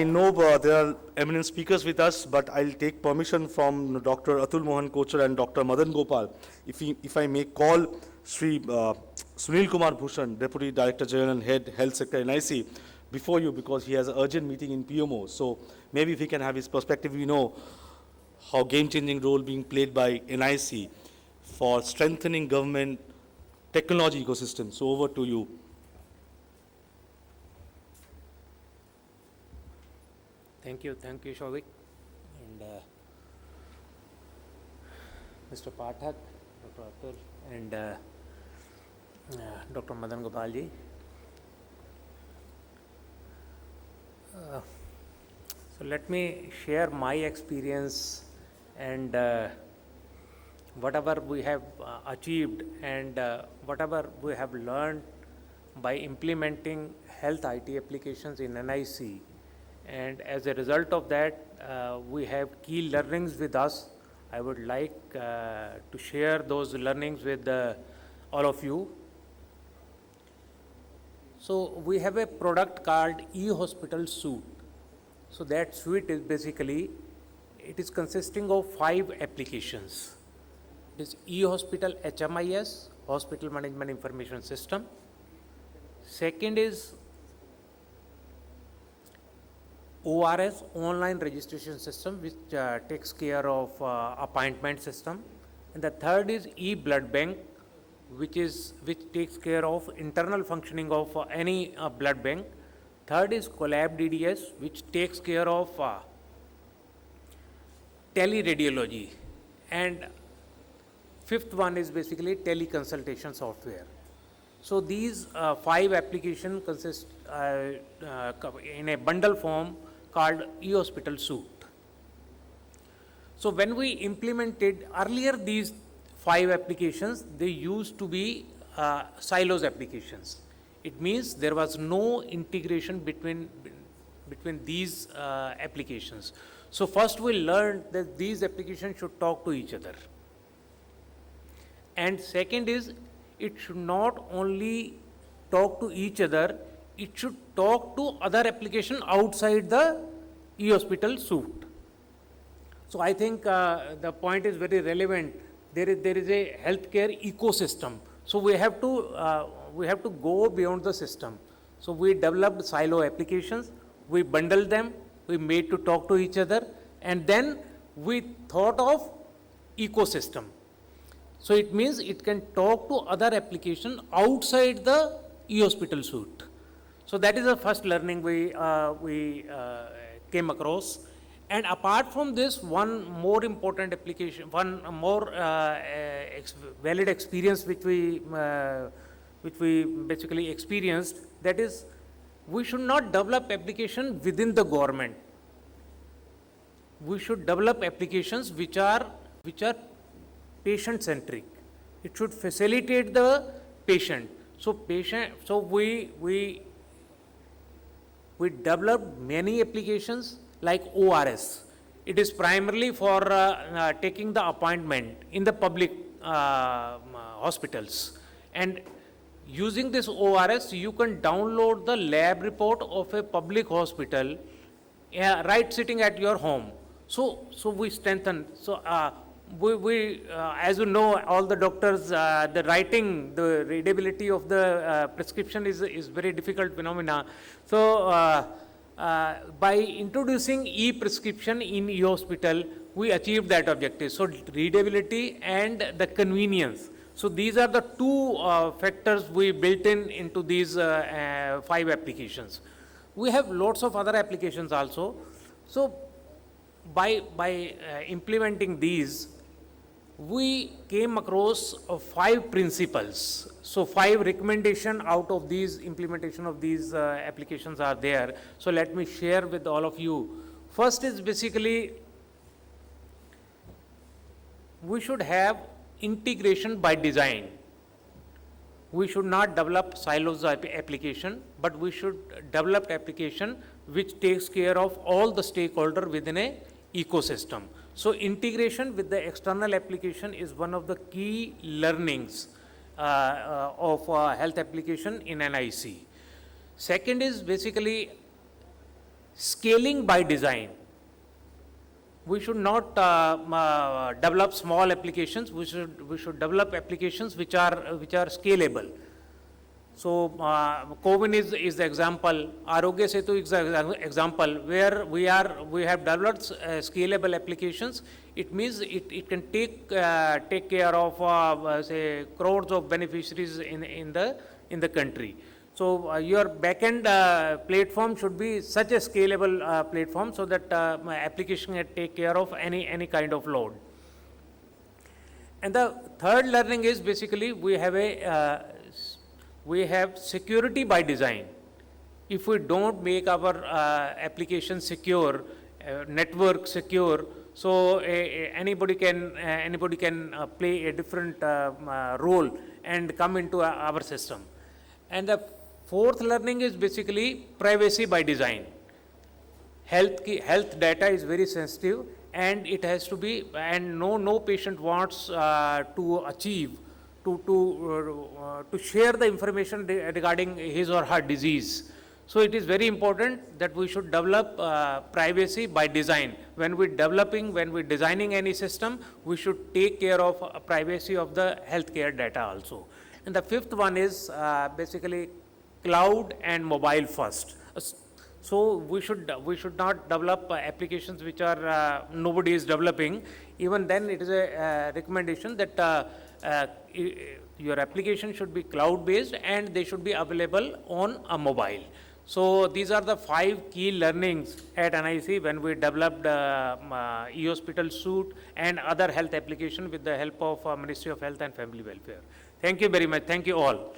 I know there are eminent speakers with us, but I'll take permission from Dr. Atul Mohan Kochar and Dr. Madan Gopal, if I may call Sri Sunil Kumar Bhushan, Deputy Director General and Head Health Sector NIC, before you, because he has an urgent meeting in PMO. So maybe if he can have his perspective, we know how game-changing role being played by NIC for strengthening government technology ecosystem. So over to you. Thank you, Shouvik, and Mr. Pathak, Dr. Atul, and Dr. Madan Gopal ji. So let me share my experience and whatever we have achieved and whatever we have learned by implementing health IT applications in NIC. And as a result of that, we have key learnings with us. I would like to share those learnings with all of you. So we have a product called eHospital Suite. So that suite is basically, it is consisting of 5 applications. It is eHospital HMIS, Hospital Management Information System. Second is ORS, Online Registration System, which takes care of appointment system. And the third is eBlood Bank, which takes care of internal functioning of any blood bank. Third is Collab DDS, which takes care of teleradiology. And fifth one is basically teleconsultation software. So these 5 applications consist in a bundle form called eHospital Suite. So when we implemented earlier these 5 applications, they used to be silos applications. It means there was no integration between these applications. So first we learned that these applications should talk to each other. And second is, it should not only talk to each other, it should talk to other applications outside the eHospital Suite. So I think the point is very relevant. There is a healthcare ecosystem. So we have to go beyond the system. So we developed silo applications, we bundled them, we made to talk to each other, and then we thought of ecosystem. So it means it can talk to other applications outside the eHospital Suite. So that is the first learning we came across. And apart from this, one more important application, one more valid experience which we basically experienced, that is, we should not develop application within the government. We should develop applications which are patient-centric. It should facilitate the patient. So we developed many applications like ORS. It is primarily for taking the appointment in the public hospitals. And using this ORS, you can download the lab report of a public hospital right sitting at your home. So we strengthen. So as you know, all the doctors, the readability of the prescription is very difficult phenomena. So by introducing e-prescription in eHospital, we achieved that objective. So readability and the convenience. So these are the 2 factors we built into these 5 applications. We have lots of other applications also. So by implementing these, we came across 5 principles. So 5 recommendations out of these implementation of these applications are there. So let me share with all of you. First is basically, we should have integration by design. We should not develop silos application, but we should develop application which takes care of all the stakeholders within a ecosystem. So integration with the external application is one of the key learnings of health application in NIC. Second is basically Scaling by design. We should not develop small applications. We should develop applications which are scalable. So, CoWIN is the example. Arogya Setu is the example where we have developed scalable applications. It means it can take care of say crores of beneficiaries in the country. So, your backend platform should be such a scalable platform so that application can take care of any kind of load. And the third learning is basically we have security by design. If we don't make our application secure, network secure, so anybody can play a different role and come into our system. And the fourth learning is basically privacy by design. Health data is very sensitive, and it has to be, and no patient wants to achieve to share the information regarding his or her disease. So it is very important that we should develop privacy by design. When we're designing any system, we should take care of privacy of the healthcare data also. And the fifth one is basically cloud and mobile first. So we should not develop applications which are nobody is developing. Even then, it is a recommendation that your application should be cloud based and they should be available on a mobile. So these are the 5 key learnings at NIC when we developed e-hospital suite and other health application with the help of Ministry of Health and Family Welfare. Thank you very much. Thank you all.